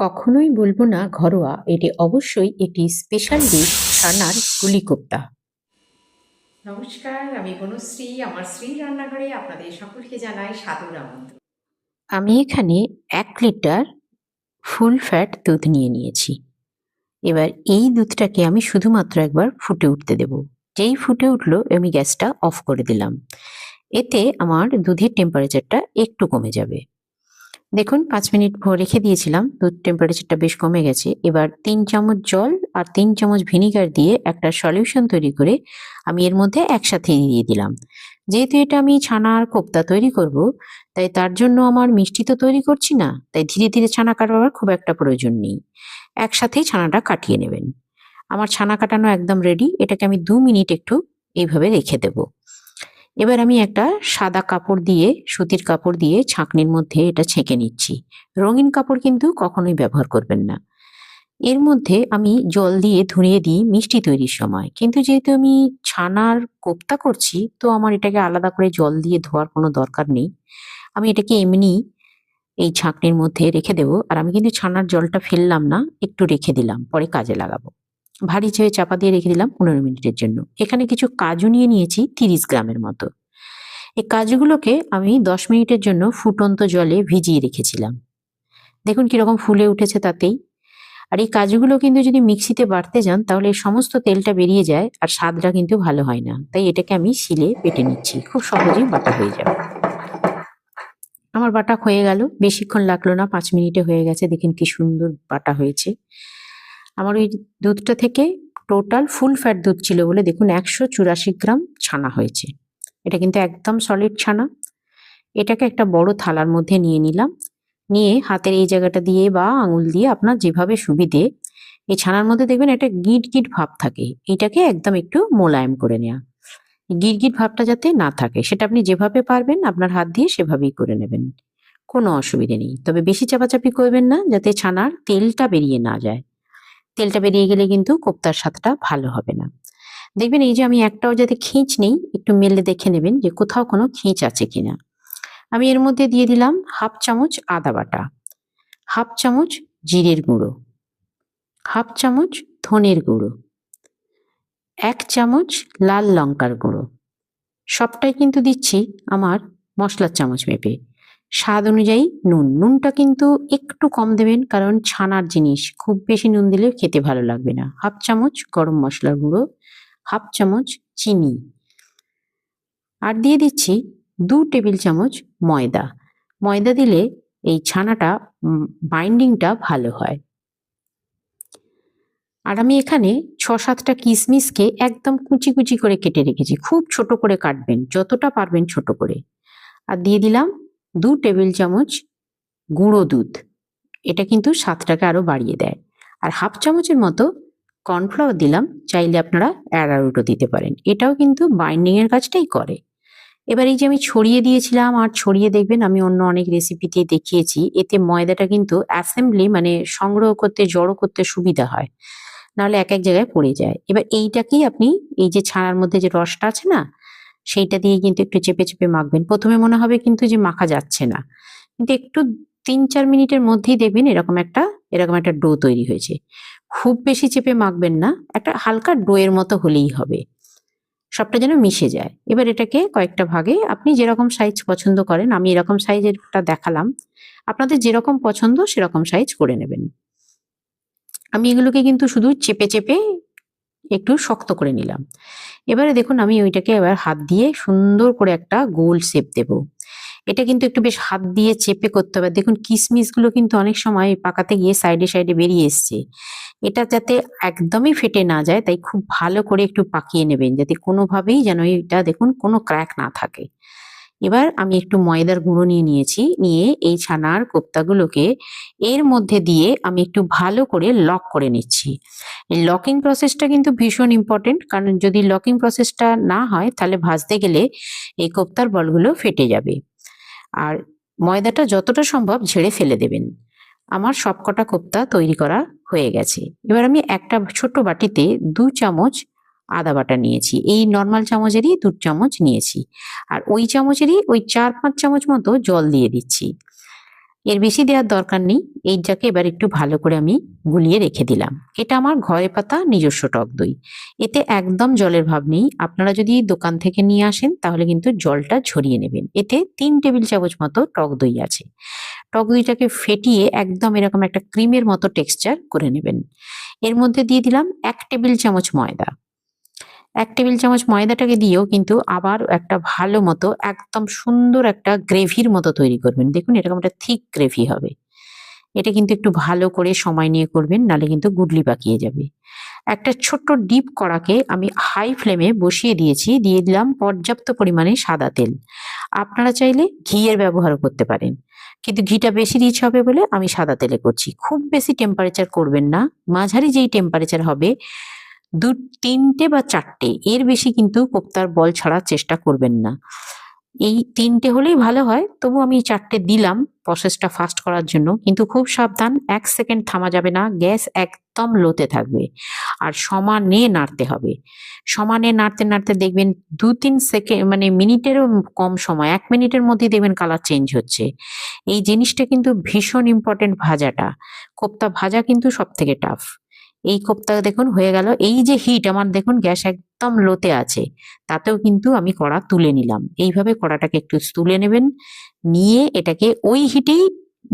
কখনোই বলবো না ঘরোয়া, এটি অবশ্যই একটি স্পেশাল ডিশ, ছানার পুলি কোপ্তা। নমস্কার, আমি বনশ্রী। আমার শ্রী রান্নাঘরে আপনাদের সকলকে জানাই সাদর আমন্ত্রণ। আমি এখানে ১ লিটার ফুল ফ্যাট দুধ নিয়ে নিয়েছি। এবার এই দুধটাকে আমি শুধুমাত্র একবার ফুটে উঠতে দেব। যেই ফুটে উঠলো আমি গ্যাসটা অফ করে দিলাম। এতে আমার দুধের টেম্পারেচারটা একটু কমে যাবে। দেখুন ৫ মিনিট রেখে দিয়েছিলাম, দুধ টেম্পারেচারটা বেশ কমে গেছে। এবার ৩ চামচ জল আর ৩ চামচ ভিনিগার দিয়ে একটা সলিউশন তৈরি করে আমি এর মধ্যে একসাথে দিয়ে দিলাম। যেহেতু এটা আমি ছানার কোপ্তা তৈরি করব, তাই তার জন্য আমার মিষ্টি তো তৈরি করছি না, তাই ধীরে ধীরে ছানা কাটাবার খুব একটা প্রয়োজন নেই। একসাথেই ছানাটা কাটিয়ে নেবেন। আমার ছানা কাটানো একদম রেডি। এটাকে আমি ২ মিনিট একটু এইভাবে রেখে দেব। এবার আমি একটা সাদা কাপড় দিয়ে, সুতির কাপড় দিয়ে ছাঁকনির মধ্যে এটা ছেঁকে নিচ্ছি। রঙিন কাপড় কিন্তু কখনোই ব্যবহার করবেন না। এর মধ্যে আমি জল দিয়ে ধুয়ে দিই মিষ্টি তৈরির সময়। কিন্তু যেহেতু আমি ছানার কোপ্তা করছি, তো আমার এটাকে আলাদা করে জল দিয়ে ধোয়ার কোনো দরকার নেই। আমি এটাকে এমনিই এই ছাঁকনির মধ্যে রেখে দেবো। আর আমি কিন্তু ছানার জলটা ফেললাম না, একটু রেখে দিলাম, পরে কাজে লাগাবো। ভারী চেয়ে চাপা দিয়ে রেখে দিলাম ১৫ মিনিটের জন্য। এখানে কিছু কাজু নিয়ে নিয়েছি ৩০ গ্রামের মতো। এই কাজুগুলোকে আমি ১০ মিনিটের জন্য ফুটন্ত জলে ভিজিয়ে রেখেছিলাম। দেখুন কিরকম ফুলে উঠেছে তাতেই। আর এই কাজুগুলো কিন্তু যদি মিক্সিতে বাটতে যান তাহলে এই সমস্ত তেলটা বেরিয়ে যায় আর স্বাদটা কিন্তু ভালো হয় না। তাই এটাকে আমি শিলে বেটে নিচ্ছি। খুব সহজেই বাটা হয়ে যাবে। আমার বাটা হয়ে গেল। বেশিক্ষণ লাগলো না, ৫ মিনিটে হয়ে গেছে। দেখুন কি সুন্দর বাটা হয়েছে। আমার ওই দুধটা থেকে টোটাল ফুল ফ্যাট দুধ ছিল বলে দেখুন ১৮৪ গ্রাম ছানা হয়েছে। এটা কিন্তু একদম সলিড ছানা। এটাকে একটা বড় থালার মধ্যে নিয়ে নিলাম। নিয়ে হাতের এই জায়গাটা দিয়ে বা আঙুল দিয়ে আপনার যেভাবে সুবিধে, এই ছানার মধ্যে দেখবেন একটা গিট ভাব থাকে। এটাকে একদম একটু মোলায়েম করে নেয়া। গিট ভাবটা যাতে না থাকে সেটা আপনি যেভাবে পারবেন আপনার হাত দিয়ে সেভাবেই করে নেবেন। কোনো অসুবিধে নেই। তবে বেশি চাপাচাপি করবেন না, যাতে ছানার তেলটা বেরিয়ে না যায়। তেলটা বেরিয়ে গেলে কিন্তু কোপ্তার স্বাদটা ভালো হবে না। দেখবেন এই যে আমি একটাও যাতে খিঁচ নেই, একটু মেলে দেখে নেবেন যে কোথাও কোনো খিঁচ আছে কিনা। আমি এর মধ্যে দিয়ে দিলাম ১/২ চামচ আদা বাটা, ১/২ চামচ জিরের গুঁড়ো, ১/২ চামচ ধনের গুঁড়ো, ১ চামচ লাল লঙ্কার গুঁড়ো। সবটাই কিন্তু দিচ্ছি আমার মশলার চামচ মেপে। স্বাদ অনুযায়ী নুন। নুনটা কিন্তু একটু কম দেবেন, কারণ ছানার জিনিস খুব বেশি নুন দিলে খেতে ভালো লাগবে না। ১/২ চামচ গরম মশলার গুঁড়ো, ১/২ চামচ চিনি। আর দিয়ে দিচ্ছি ২ টেবিল চামচ ময়দা। ময়দা দিলে এই ছানাটা বাইন্ডিংটা ভালো হয়। আর আমি এখানে ৬-৭টা কিশমিশকে একদম কুচি করে কেটে রেখেছি। খুব ছোট করে কাটবেন, যতটা পারবেন ছোট করে। আর দিয়ে দিলাম ২ টেবিল চামচ গুঁড়ো দুধ। এটা কিন্তু স্বাদটাকে আরো বাড়িয়ে দেয়। আর ১/২ চামচের মতো কর্নফ্লাওয়ার দিলাম। চাইলে আপনারা অ্যারারুটও দিতে পারেন। এটাও কিন্তু বাইন্ডিং এর কাজটাই করে। এবার এই যে আমি ছড়িয়ে দিয়েছিলাম, আর ছড়িয়ে দেখবেন আমি অন্য অনেক রেসিপিতে দেখিয়েছি, এতে ময়দাটা কিন্তু অ্যাসেম্বলি মানে সংগ্রহ করতে, জড়ো করতে সুবিধা হয়। নাহলে এক জায়গায় পড়ে যায়। এবার এইটাকেই আপনি এই যে ছানার মধ্যে যে রসটা আছে না, সেইটা দিয়ে কিন্তু একটু চেপে মাখবেন। ১ম এ মনে হবে কিন্তু যে মাখা যাচ্ছে না। কিন্তু একটু ৩-৪ মিনিটের মধ্যেই দেখবেন এরকম একটা ডো তৈরি হয়েছে। খুব বেশি চেপে মাখবেন না, একটা হালকা ডো এর মতো হলেই হবে। সবটা যেন মিশে যায়। এবার এটাকে কয়েকটা ভাগে আপনি যেরকম সাইজ পছন্দ করেন, আমি এরকম সাইজেরটা দেখালাম। আপনাদের যেরকম পছন্দ সেরকম সাইজ করে নেবেন। আমি এগুলোকে কিন্তু শুধু চেপে একটু শক্ত করে নিলাম। এবারে দেখুন আমি ওইটাকে এবার হাত দিয়ে সুন্দর করে একটা গোল শেপ দেব। এটা কিন্তু একটু বেশ হাত দিয়ে চেপে করতে হবে। দেখুন কিশমিশগুলো কিন্তু অনেক সময় পাকাতে গিয়ে সাইডে বেরিয়ে এসছে। এটা যাতে একদমই ফেটে না যায়, তাই খুব ভালো করে একটু পাকিয়ে নেবেন, যাতে কোনোভাবেই যেন এটা দেখুন কোনো ক্র্যাক না থাকে। এবার আমি একটু ময়দার গুঁড়ো নিয়ে নিয়েছি। নিয়ে এই ছানার কোপ্তাগুলোকে এর মধ্যে দিয়ে আমি একটু ভালো করে লক করে নিচ্ছি। এই লকিং প্রসেসটা কিন্তু ভীষণ ইম্পর্টেন্ট, কারণ যদি লকিং প্রসেসটা না হয় তাহলে ভাজতে গেলে এই কোপ্তার বলগুলো ফেটে যাবে। আর ময়দাটা যতটা সম্ভব ঝেড়ে ফেলে দেবেন। আমার সবকটা কোপ্তা তৈরি করা হয়ে গেছে। এবার আমি একটা ছোট বাটিতে ২ চামচ আদা বাটা নিয়েছি। এই নরমাল চামচেরই ২ চামচ নিয়েছি। আর ওই চামচেরই ওই ৪-৫ চামচ মতো জল দিয়ে দিচ্ছি। এর বেশি দেওয়ার দরকার নেই। এইটাকে এবার একটু ভালো করে আমি গুলিয়ে রেখে দিলাম। এটা আমার ঘরে পাতা নিজস্ব টক দই। এতে একদম জলের ভাব নেই। আপনারা যদি দোকান থেকে নিয়ে আসেন তাহলে কিন্তু জলটা ঝরিয়ে নেবেন। এতে 3 টেবিল চামচ মতো টক দই আছে। টক দইটাকে ফেটিয়ে একদম এরকম একটা ক্রিমের মতো টেক্সচার করে নেবেন। এর মধ্যে দিয়ে দিলাম 1 টেবিল চামচ ময়দা। 1 টেবিল চামচ ময়দাটাকে দিয়েও কিন্তু আবার একটা ভালো মতো একদম সুন্দর একটা গ্রেভির মতো তৈরি করবেন। দেখুন এরকম একটা থিক গ্রেভি হবে। এটা কিন্তু একটু ভালো করে সময় নিয়ে করবেন, নাহলে কিন্তু গুডলি পাকিয়ে যাবে। একটা ছোট্ট ডিপ কড়াকে আমি হাই ফ্লেমে বসিয়ে দিয়েছি। দিয়ে দিলাম পর্যাপ্ত পরিমাণে সাদা তেল। আপনারা চাইলে ঘিয়ের ব্যবহারও করতে পারেন, কিন্তু ঘিটা বেশি রিচ হবে বলে আমি সাদা তেলে করছি। খুব বেশি টেম্পারেচার করবেন না, মাঝারি যেই টেম্পারেচার হবে 3টে বা 4টে, এর বেশি কিন্তু কোপ্তার বল ছাড়ার চেষ্টা করবেন না। এই 3টে হলেই ভালো হয়, তবু আমি 4টে দিলাম প্রসেসটা ফাস্ট করার জন্য। কিন্তু খুব সাবধান, 1 সেকেন্ড থামা যাবে না, গ্যাস একদম লোতে থাকবে আর সমানে নাড়তে হবে। সমানে নাড়তে নাড়তে দেখবেন 2-3 সেকেন্ড মানে মিনিটেরও কম সময়, 1 মিনিটের মধ্যেই দেখবেন কালার চেঞ্জ হচ্ছে। এই জিনিসটা কিন্তু ভীষণ ইম্পর্টেন্ট। ভাজাটা, কোপ্তা ভাজা কিন্তু সব থেকে টাফ। এই কোপ্তা দেখুন হয়ে গেল। এই যে হিট আমার, দেখুন গ্যাস একদম লোতে আছে, তাতেও কিন্তু আমি কড়া তুলে নিলাম। এইভাবে কড়াটাকে একটু তুলে নেবেন, নিয়ে এটাকে ওই হিটেই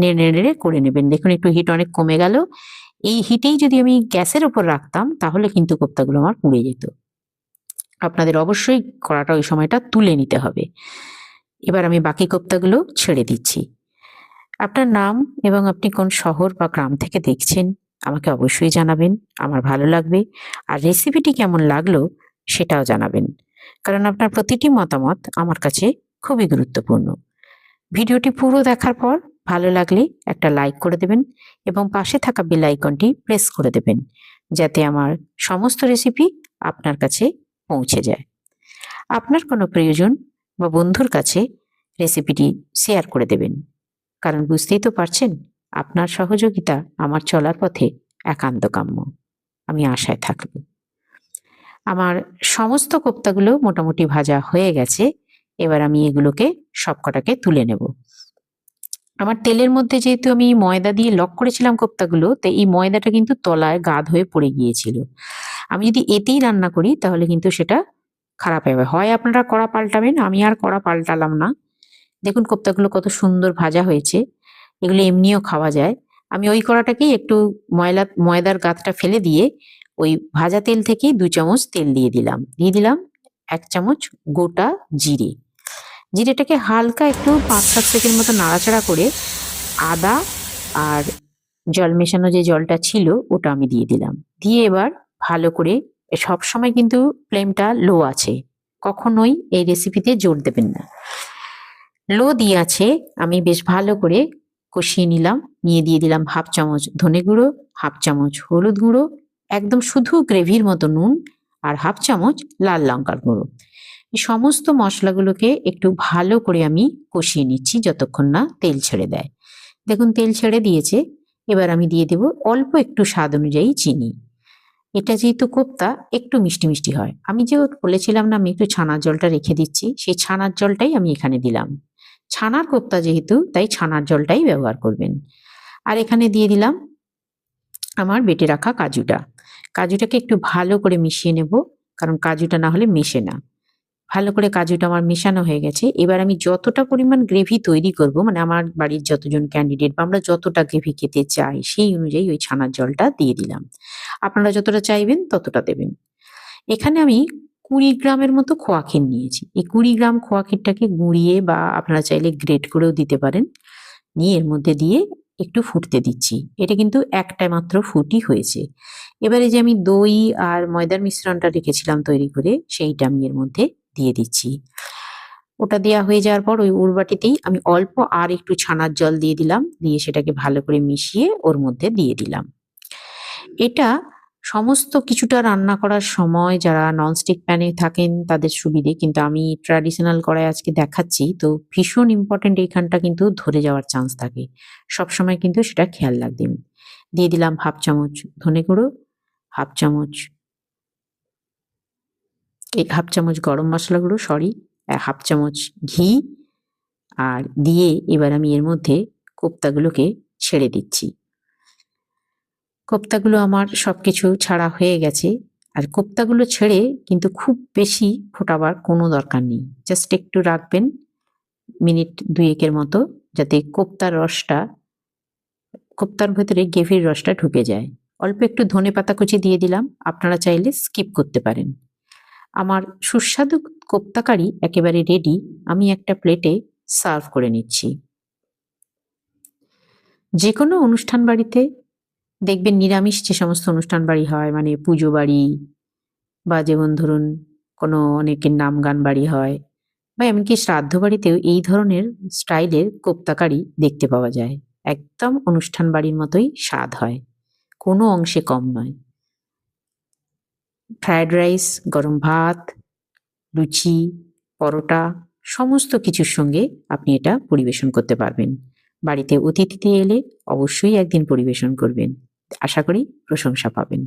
নেড়ে নেড়ে করে নেবেন। দেখুন একটু হিট অনেক কমে গেল। এই হিটেই যদি আমি গ্যাসের উপর রাখতাম তাহলে কিন্তু কোপ্তাগুলো আমার পুড়ে যেত। আপনাদের অবশ্যই কড়াটা ওই সময়টা তুলে নিতে হবে। এবার আমি বাকি কোপ্তাগুলো ছেড়ে দিচ্ছি। আপনার নাম এবং আপনি কোন শহর বা গ্রাম থেকে দেখছেন আমাকে অবশ্যই জানাবেন, আমার ভালো লাগবে। আর রেসিপিটি কেমন লাগলো সেটাও জানাবেন, কারণ আপনার প্রতিটি মতামত আমার কাছে খুবই গুরুত্বপূর্ণ। ভিডিওটি পুরো দেখার পর ভালো লাগলে একটা লাইক করে দেবেন এবং পাশে থাকা বেল আইকনটি প্রেস করে দেবেন, যাতে আমার সমস্ত রেসিপি আপনার কাছে পৌঁছে যায়। আপনার কোনো প্রয়োজন বা বন্ধুর কাছে রেসিপিটি শেয়ার করে দেবেন, কারণ বুঝতেই তো পারছেন আপনার সহযোগিতা আমার চলার পথে একান্ত কাম্য। আমি আশায় থাকব। আমার সমস্ত কোপ্তাগুলো মোটামুটি ভাজা হয়ে গেছে। এবার আমি এগুলোকে সবকটাকে তুলে নেব। আমার তেলের মধ্যে যেহেতু আমি ময়দা দিয়ে লক করেছিলাম কোপ্তাগুলো, তো এই ময়দাটা কিন্তু তলায় গাদ হয়ে পড়ে গিয়েছিল। আমি যদি এতেই রান্না করি তাহলে কিন্তু সেটা খারাপ হবে। হয় আপনারা কড়া পাল্টাবেন, আমি আর কড়া পাল্টালাম না। দেখুন কোপ্তাগুলো কত সুন্দর ভাজা হয়েছে। এগুলো এমনিও খাওয়া যায়। আমি ওই কড়াটাকেই একটু ময়দার গাঁতটা ফেলে দিয়ে ওই ভাজা তেল থেকেই 2 চামচ তেল দিয়ে দিলাম। দিয়ে দিলাম 1 চামচ গোটা জিরে। জিরেটাকে হালকা একটু 5-7 সেকেন্ড মতো নাড়াচাড়া করে আদা আর জল মেশানো যে জলটা ছিল ওটা আমি দিয়ে দিলাম। দিয়ে এবার ভালো করে, সবসময় কিন্তু ফ্লেমটা লো আছে, কখনোই এই রেসিপিতে জোর দেবেন না। লো দিয়ে আছে আমি বেশ ভালো করে কষিয়ে নিলাম। নিয়ে দিয়ে দিলাম 1/2 চামচ ধনে গুঁড়ো, 1/2 চামচ হলুদ গুঁড়ো, একদম শুধু গ্রেভির মতো নুন, আর 1/2 চামচ লাল লঙ্কার গুঁড়ো। এই সমস্ত মশলাগুলোকে একটু ভালো করে আমি কষিয়ে নিচ্ছি যতক্ষণ না তেল ছেড়ে দেয়। দেখুন তেল ছেড়ে দিয়েছে। এবার আমি দিয়ে দেব অল্প একটু স্বাদ অনুযায়ী চিনি। এটা যেহেতু কোপ্তা একটু মিষ্টি মিষ্টি হয়, আমি যে বলেছিলাম না আমি একটু ছানার জলটা রেখে দিচ্ছি, সেই ছানার জলটাই আমি এখানে দিলাম। ছানার কোপ্তা যেহেতু, তাই ছানার জলটাই ব্যবহার করবেন। আর এখানে দিয়ে দিলাম আমার বেটে রাখা কাজুটা। কাজুটাকে একটু ভালো করে মিশিয়ে নেব, কারণ কাজুটা না হলে মেশে না। ভালো করে কাজুটা আমার মেশানো হয়ে গেছে। এবার আমি যতটা পরিমাণ গ্রেভি তৈরি করব, মানে আমার বাড়ির যতজন ক্যান্ডিডেট বা আমরা যতটা গ্রেভি খেতে চাই সেই অনুযায়ী ওই ছানার জলটা দিয়ে দিলাম। আপনারা যতটা চাইবেন ততটা দেবেন। এখানে আমি 20 গ্রামের মতো খোয়া ক্ষীর নিয়েছি। এই 20 গ্রাম খোয়া ক্ষীরটাকে গুঁড়িয়ে বা আপনারা চাইলে গ্রেট করেও দিতে পারেন। নিয়ে এর মধ্যে দিয়ে একটু ফুটতে দিচ্ছি। এটা কিন্তু একটা মাত্র ফুটই হয়েছে। এবারে যে আমি দই আর ময়দার মিশ্রণটা রেখেছিলাম তৈরি করে, সেইটা আমি এর মধ্যে দিয়ে দিচ্ছি। ওটা দেওয়া হয়ে যাওয়ার পর ওই উড়বাটিতেই আমি অল্প আর একটু ছানার জল দিয়ে দিলাম। দিয়ে সেটাকে ভালো করে মিশিয়ে ওর মধ্যে দিয়ে দিলাম। এটা সমস্ত কিছুটা রান্না করার সময় যারা ননস্টিক প্যানে থাকেন তাদের সুবিধে, কিন্তু আমি ট্র্যাডিশনাল কড়াই আজকে দেখাচ্ছি, তো ভীষণ ইম্পর্টেন্ট, এইখানটা কিন্তু ধরে যাওয়ার চান্স থাকে। সবসময় কিন্তু সেটা খেয়াল রাখবেন। দিয়ে দিলাম 1/2 চামচ ধনে গুঁড়ো, 1/2 চামচ 1/2 চামচ গরম মশলা গুঁড়ো, 1/2 চামচ ঘি। আর দিয়ে এবার আমি এর মধ্যে কোপ্তাগুলোকে ছেড়ে দিচ্ছি। কোপ্তাগুলো আমার সবকিছু ছাড়া হয়ে গেছে। আর কোপ্তাগুলো ছেড়ে কিন্তু খুব বেশি ফোটাবার কোনো দরকার নেই, জাস্ট একটু রাখবেন মিনিট 2 মতো, যাতে কোপ্তার ভেতরে গ্রেভির রসটা ঢুকে যায়। অল্প একটু ধনেপাতা কুচি দিয়ে দিলাম, আপনারা চাইলে স্কিপ করতে পারেন। আমার সুস্বাদু কোপ্তা কারি একেবারে রেডি। আমি একটা প্লেটে সার্ভ করে নিচ্ছি। যে কোনো অনুষ্ঠান বাড়িতে দেখবেন, নিরামিষ যে সমস্ত অনুষ্ঠান বাড়ি হয়, মানে পুজো বাড়ি বা যেমন ধরুন কোনো অনেকের নাম গান বাড়ি হয়, বা এমনকি শ্রাদ্ধ বাড়িতেও এই ধরনের স্টাইলের কোপ্তা কারি দেখতে পাওয়া যায়। একদম অনুষ্ঠান বাড়ির মতোই স্বাদ হয়, কোনো অংশে কম নয়। ফ্রায়েড রাইস, গরম ভাত, লুচি, পরোটা সমস্ত কিছুর সঙ্গে আপনি এটা পরিবেশন করতে পারবেন। বাড়িতে অতিথি এলে অবশ্যই একদিন পরিবেশন করবেন, আশা করি প্রশংসা পাবেন।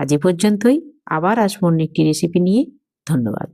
আজ এ পর্যন্তই, আবার আসবো অন্য একটি রেসিপি নিয়ে। ধন্যবাদ।